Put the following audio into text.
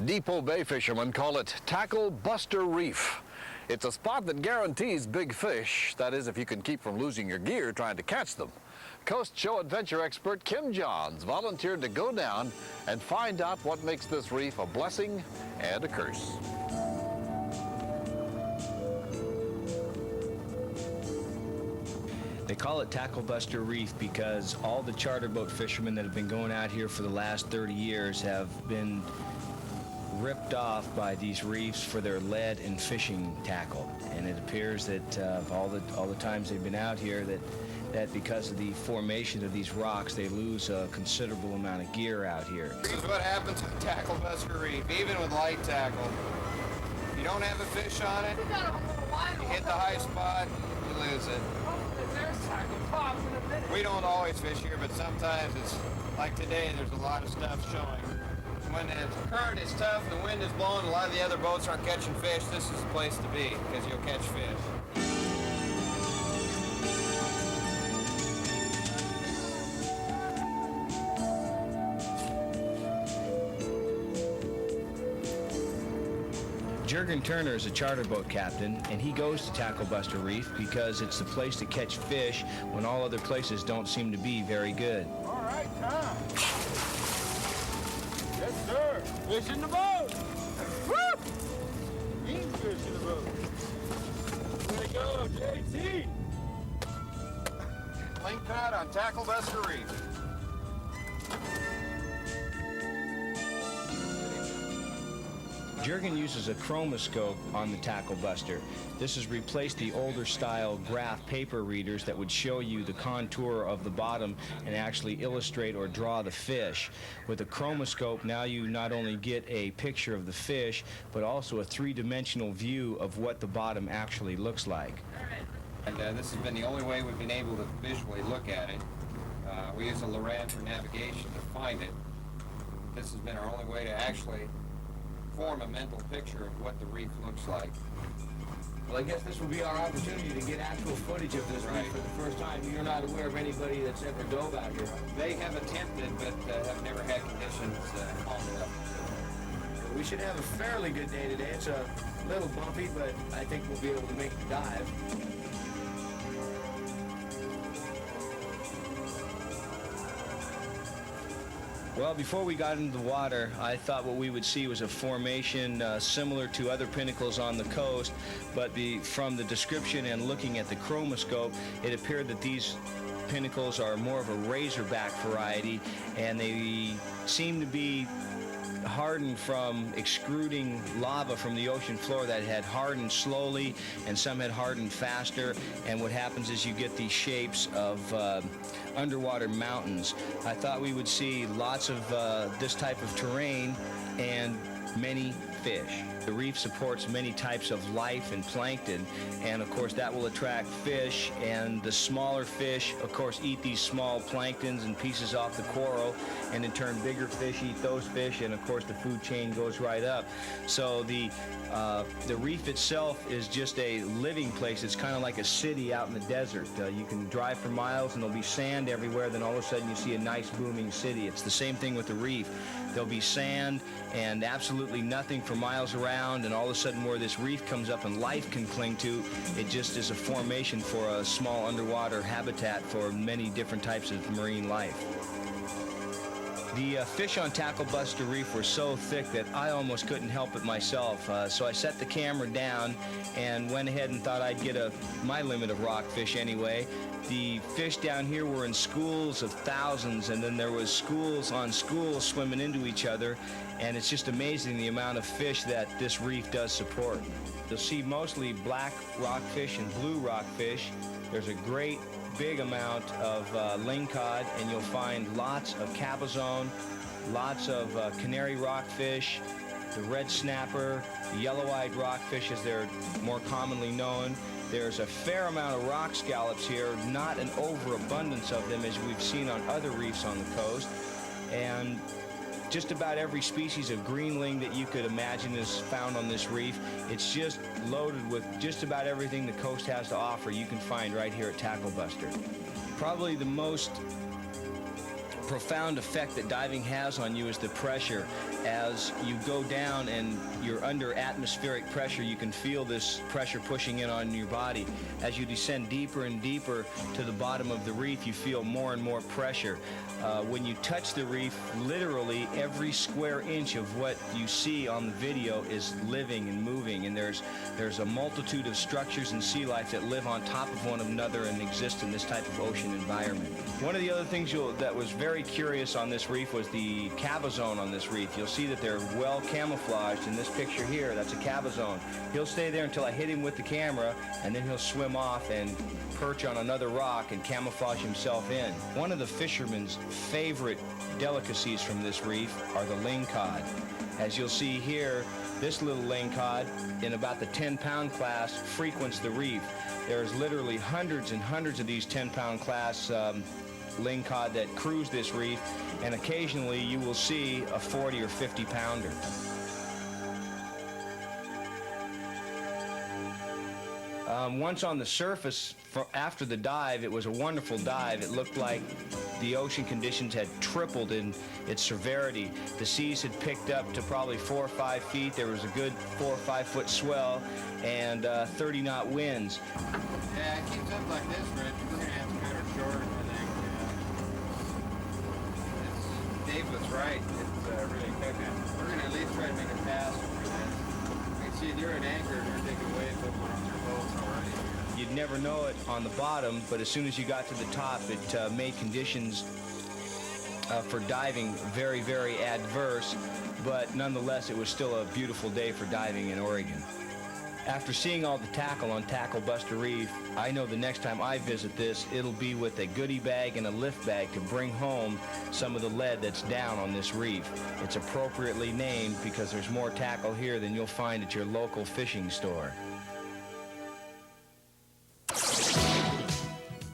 Depoe Bay fishermen call it Tacklebuster Reef. It's a spot that guarantees big fish, that is if you can keep from losing your gear trying to catch them. Coast Show adventure expert Kim Johns volunteered to go down and find out what makes this reef a blessing and a curse. They call it Tacklebuster Reef because all the charter boat fishermen that have been going out here for the last 30 years have been ripped off by these reefs for their lead and fishing tackle. And it appears that all the times they've been out here that because of the formation of these rocks, they lose a considerable amount of gear out here. Here's what happens with Tacklebuster Reef, even with light tackle. You don't have a fish on it, you hit the high spot, you lose it. We don't always fish here, but sometimes it's like today, there's a lot of stuff showing. When the current is tough, the wind is blowing, a lot of the other boats aren't catching fish, this is the place to be, because you'll catch fish. Jurgen Turner is a charter boat captain, and he goes to Tacklebuster Reef because it's the place to catch fish when all other places don't seem to be very good. All right, Tom. Yes, sir. Fish in the boat. Woo! Mean fish in the boat. Way to go, JT. Lingcod on Tacklebuster Reef. Jurgen uses a Chroma Scope on the Tacklebuster. This has replaced the older style graph paper readers that would show you the contour of the bottom and actually illustrate or draw the fish. With a Chroma Scope, now you not only get a picture of the fish, but also a three-dimensional view of what the bottom actually looks like. And this has been the only way we've been able to visually look at it. We use a Loran for navigation to find it. This has been our only way to actually form a mental picture of what the reef looks like. Well, I guess this will be our opportunity to get actual footage of this reef for the first time. You're not aware of anybody that's ever dove out here. They have attempted, but have never had conditions calm enough. We should have a fairly good day today. It's a little bumpy, but I think we'll be able to make the dive. Well, before we got into the water, I thought what we would see was a formation similar to other pinnacles on the coast, but from the description and looking at the Chroma Scope, it appeared that these pinnacles are more of a razorback variety, and they seem to be hardened from extruding lava from the ocean floor that had hardened slowly, and some had hardened faster. And what happens is you get these shapes of underwater mountains. I thought we would see lots of this type of terrain and many fish. The reef supports many types of life and plankton, and of course that will attract fish, and the smaller fish of course eat these small planktons and pieces off the coral, and in turn bigger fish eat those fish, and of course the food chain goes right up. So the reef itself is just a living place. It's kind of like a city out in the desert. You can drive for miles and there'll be sand everywhere, then all of a sudden you see a nice booming city. It's the same thing with the reef. There'll be sand and absolutely nothing for miles around, and all of a sudden where this reef comes up and life can cling to, it just is a formation for a small underwater habitat for many different types of marine life. The fish on Tacklebuster Reef were so thick that I almost couldn't help it myself. So I set the camera down and went ahead and thought I'd get my limit of rockfish anyway. The fish down here were in schools of thousands, and then there was schools on schools swimming into each other, and it's just amazing the amount of fish that this reef does support. You'll see mostly black rockfish and blue rockfish. There's a great big amount of Lingcod, and you'll find lots of cabezon, lots of canary rockfish, the red snapper, the yellow-eyed rockfish as they're more commonly known. There's a fair amount of rock scallops here, not an overabundance of them as we've seen on other reefs on the coast, and just about every species of greenling that you could imagine is found on this reef. It's just loaded with just about everything the coast has to offer you can find right here at Tacklebuster. Probably the most profound effect that diving has on you is the pressure. As you go down and you're under atmospheric pressure, you can feel this pressure pushing in on your body. As you descend deeper and deeper to the bottom of the reef, you feel more and more pressure. When you touch the reef, literally every square inch of what you see on the video is living and moving, and there's a multitude of structures and sea life that live on top of one another and exist in this type of ocean environment. One of the other things that was very curious on this reef was the cabazone on this reef. You'll see that they're well camouflaged in this picture here. That's a cabazone. He'll stay there until I hit him with the camera, and then he'll swim off and perch on another rock and camouflage himself in. One of the fishermen's favorite delicacies from this reef are the Lingcod. As you'll see here, this little Lingcod in about the 10-pound class frequents the reef. There's literally hundreds and hundreds of these 10-pound class Lingcod that cruise this reef, and occasionally you will see a 40 or 50 pounder. Once on the surface, after the dive, it was a wonderful dive. It looked like the ocean conditions had tripled in its severity. The seas had picked up to probably 4 or 5 feet. There was a good 4 or 5 foot swell and 30-knot winds. Yeah, it keeps up like this, Rich. We're going to have to cut her short, I think. Dave was right. It's really cooking. We're going to at least try to make a pass for this. You can see they're at anchor and they're taking waves up on their boats already. You'd never know it on the bottom, but as soon as you got to the top, it made conditions for diving very, very adverse, but nonetheless, it was still a beautiful day for diving in Oregon. After seeing all the tackle on Tacklebuster Reef, I know the next time I visit this, it'll be with a goodie bag and a lift bag to bring home some of the lead that's down on this reef. It's appropriately named because there's more tackle here than you'll find at your local fishing store.